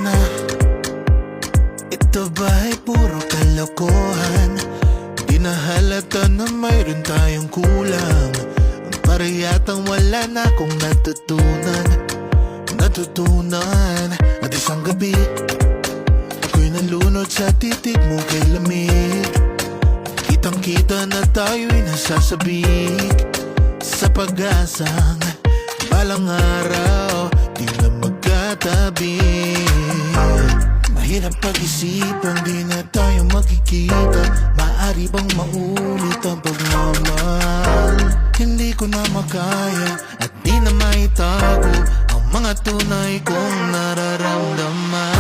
na, ito ba'y puro kalokohan? Di na halata na mayroon tayong kulang. Para yatang wala na akong natutunan. At isang gabi, ako'y nalunod sa titig mo kay lamig. Kitang kita na tayo'y nasasabik sa pag-asang balang araw di na magkatabi. Mahirap pag-isipan, di na tayo magkikita. Maaari bang maulit ang pagmamahal? Hindi ko na makaya at di na maitago ang mga tunay kong nararamdaman.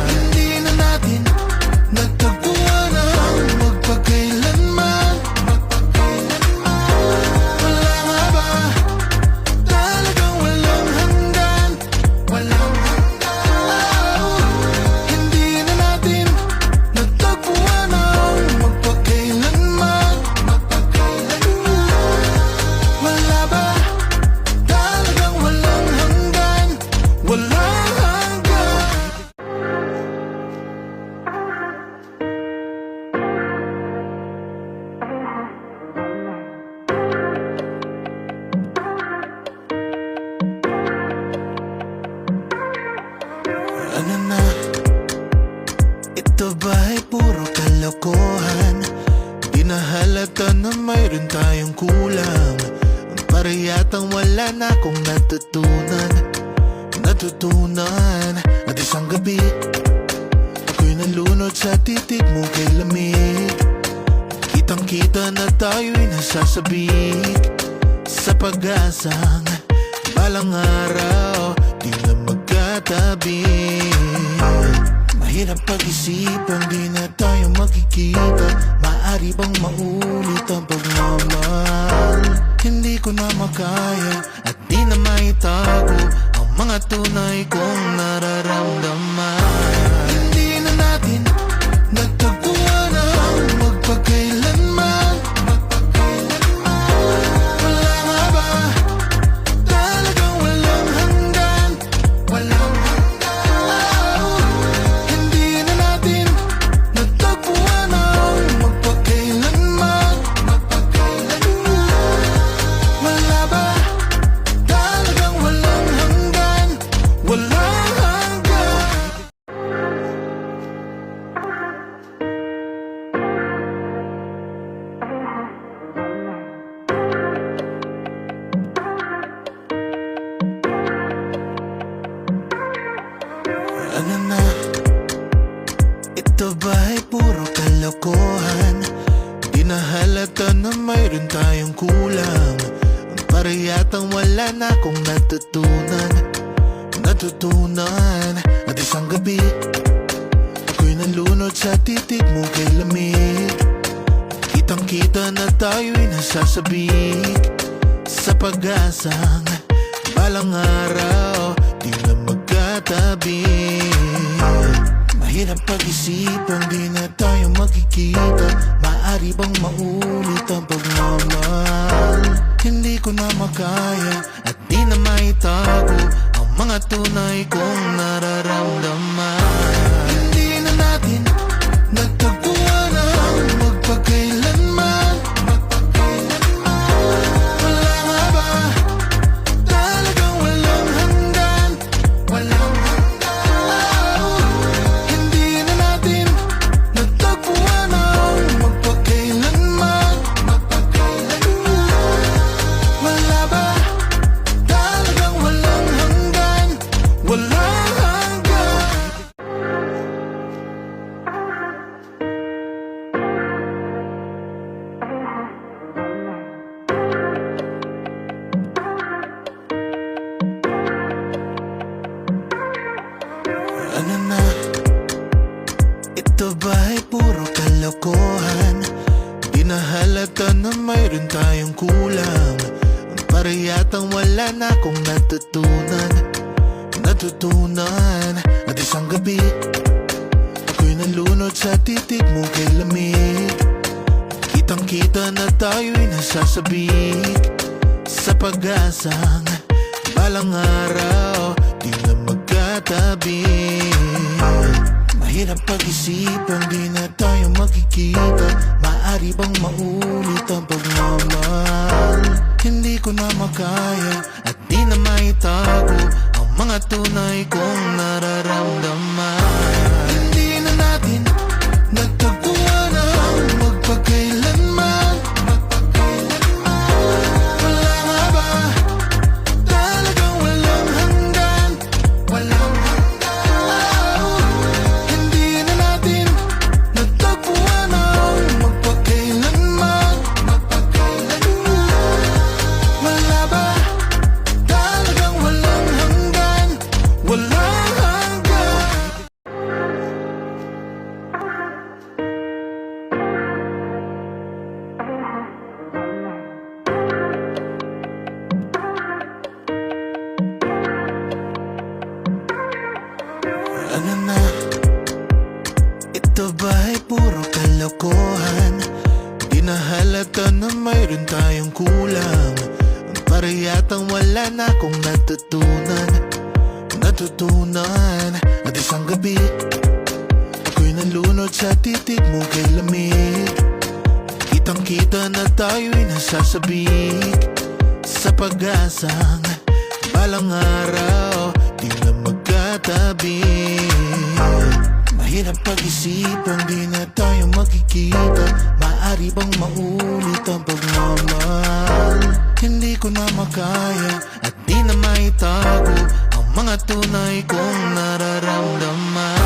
Hindi na natin nagtagpuan ang magpagkailanman. Wala nga ba talagang walang hanggan? Hindi na natin nagtagpuan ang magpagkailanman. Wala ba talagang walang hanggan? Walang hanggan. Ano na, ito ba'y puro kalokohan? Di na halata na mayroon tayong kulang. Para yatang wala na akong natutunan. At isang gabi, ako'y nalunod sa titig mo kay lamig. Kitang kita na tayo'y nasasabik sa pag-asang balang araw di na magkatabi. Mahirap pag-isipan, di na tayo magkikita. Maaari bang maulit ang pagmamahal? Hindi ko na makaya at di na maitago ang mga tunay kong nararamdaman. Hindi na natin nagtagpuan ang magpagkailanman. Wala nga ba talagang walang hanggan? Hindi na natin nagtagpuan ang magpagkailanman. Wala ba talagang walang hanggan? Walang hanggan. Ano na, ito ba'y puro kalokohan? Di na halata na mayroon tayong kulang. Para yatang wala na akong natutunan. At isang gabi, ako'y nalunod sa titig mo kay lamig. Kitang kita na tayo'y nasasabik sa pag-asang balang araw di na magkatabi. Mahirap pag-isipan, di na tayo magkikita. Maaari bang maulit ang pagmamahal? Hindi ko na makaya at di na maitago ang mga tunay kong nararamdaman. Hindi na natin nagtagpuan ang magpagkailanman. Wala nga ba talagang walang hanggan? Hindi na natin nagtagpuan ang magpagkailanman. Wala ba talagang walang hanggan? Walang hanggan. Ano na, ito ba'y puro kalokohan? Di na halata na mayroon tayong kulang. Para yatang wala na akong natutunan. At isang gabi, ako'y nalunod sa titig mo kay lamig. Kitang kita na tayo'y nasasabik sa pag-asang balang araw di na magkatabi. Mahirap pag-isipan, di na tayo magkikita. Maaari bang maulit ang pagmamahal? Hindi ko na makaya at di na maitago ang mga tunay kong nararamdaman. Hindi na natin nagtagpuan ang magpakailanman. Wala nga ba talagang walang hanggan? Walang hanggan. Hindi na natin nagtagpuan ang magpakailanman. Wala ba talagang walang hanggan? Walang hanggan. Ano na? Ito ba ay puro kalokohan? Di na halata na mayroon tayong kulang. Para yatang wala na akong natutunan. At isang gabi ako'y nalunod sa titig mo kay lamig. Kitang kita na tayo'y nasasabik sa pag-asang balang araw di na magkatabi. Mahirap pag-isipan, di na tayo magkikita. Maaari bang maulit ang pagmamahal? Hindi ko na makaya at di na maitago ang mga tunay kong nararamdaman.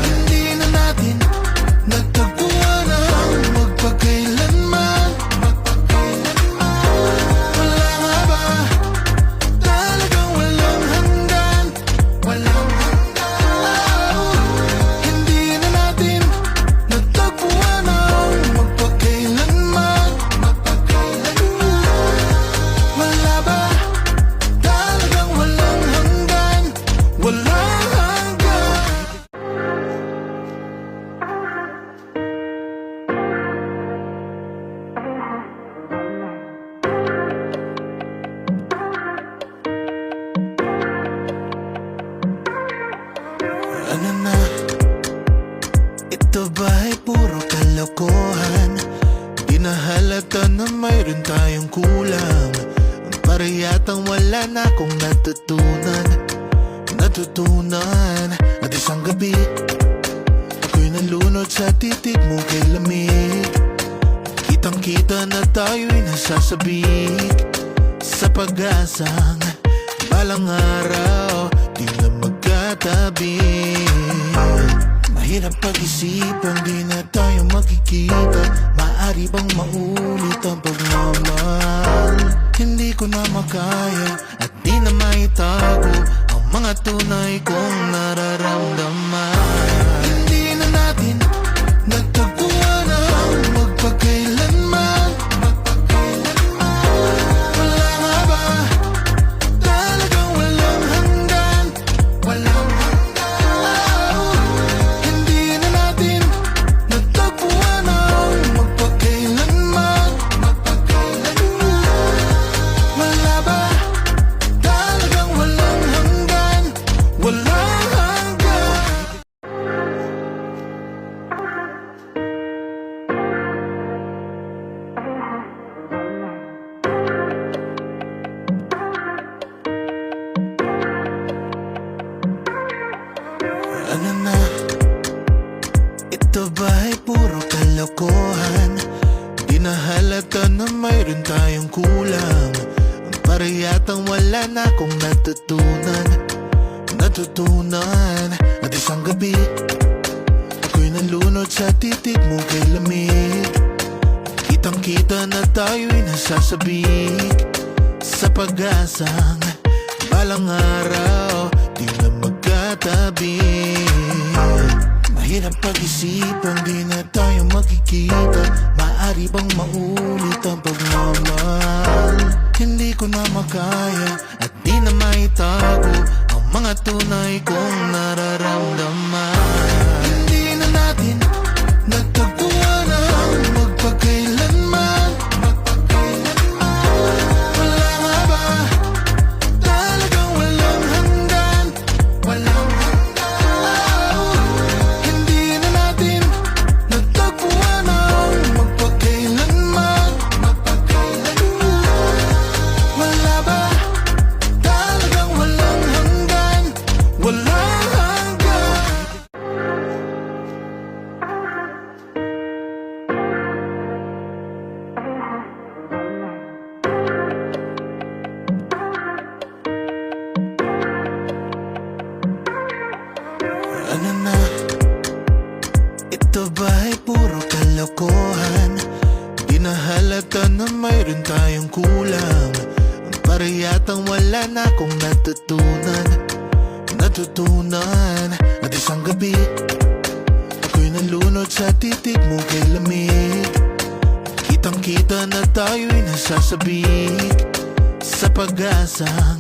Hindi na natin nagtagpuan ang magpakailanman. Wala nga ba talagang walang hanggan? Walang hanggan. Hindi na natin nagtagpuan ang magpakailanman. Wala ba talagang walang hanggan? Walang hanggan. Ano na? Ito ba ay puro kalokohan? Di na halata na mayroon tayong kulang. Para yatang wala na akong natutunan. At isang gabi ako'y nalunod sa titig mo kay lamig. Kitang kita na tayo'y nasasabik sa pag-asang balang araw di na magkatabi. Mahirap pag-isipan, di na tayo magkikita. Maaari bang maulit ang pagmamahal? Hindi ko na makaya at di na maitago ang mga tunay kong nararamdaman. Hindi na natin nagtagpuan ang magpakailanman. Wala nga ba talagang walang hanggan? Walang hanggan. Hindi na natin nagtagpuan ang magpakailanman. Wala ba talagang walang hanggan? Walang hanggan. Ano na? Ito ba ay puro kalokohan? Di na halata na mayroon tayong kulang. Para yatang wala na akong natutunan. At isang gabi ako'y nalunod sa titig mo kay lamig. Kitang kita na tayo'y nasasabik sa pag-asang balang araw di na magkatabi. Mahirap pag-isipan, di na tayo magkikita. Maaari bang maulit ang pagmamahal? Hindi ko na makaya at di na maitago ang mga tunay kong nararamdaman. Hindi na natin nagtagpuan ang magpakailanman. Wala nga ba talagang walang hanggan? Walang hanggan. Hindi Ano na? Ito ba'y puro kalokohan? Di na halata na mayroon tayong kulang. Para yatang wala na akong natutunan. At isang gabi ako'y nalunod sa titig mo kay lamig. Kitang kita na tayo'y nasasabik sa pag-asang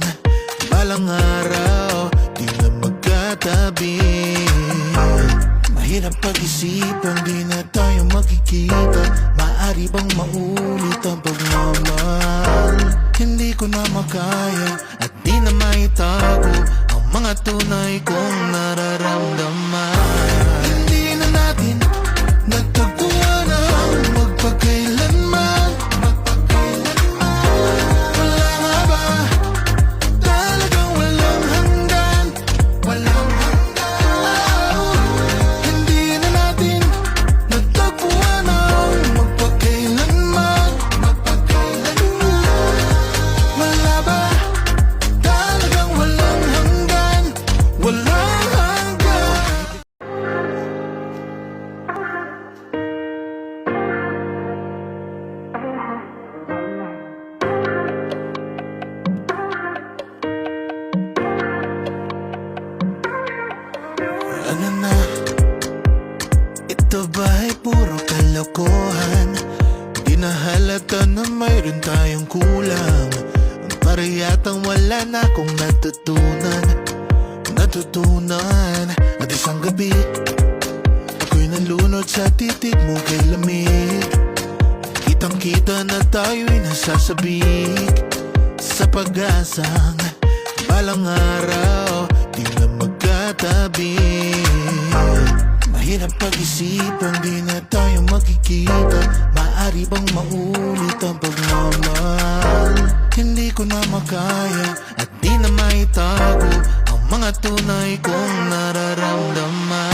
balang araw di na magkatabi. Mahirap pag-isipan, di na tayo magkikita. Maaari bang maulit ang pagmamahal? Hindi ko na makaya at di na maitago ang mga tunay kong nararamdaman. Hindi na natin nagtagpuan ang magpakailanman. Wala nga ba? Talagang walang hanggan. Hindi na natin nagtagpuan ang magpakailanman. Wala ba? Talagang walang hanggan. Walang hanggan. Ano na? Ito ba'y puro kalokohan? Di na halata na mayroon tayong kulang. Para yatang wala na akong natutunan. At isang gabi ako'y nalunod sa titig mo kay lamig. Kitang kita na tayo'y nasasabik sa pag-asang balang araw di na magkatabi. Mahirap pag-isipan, di na tayo magkikita. Maaari bang maulit ang pagmamahal? Hindi ko na makaya at di na maitago ang mga tunay kong nararamdaman.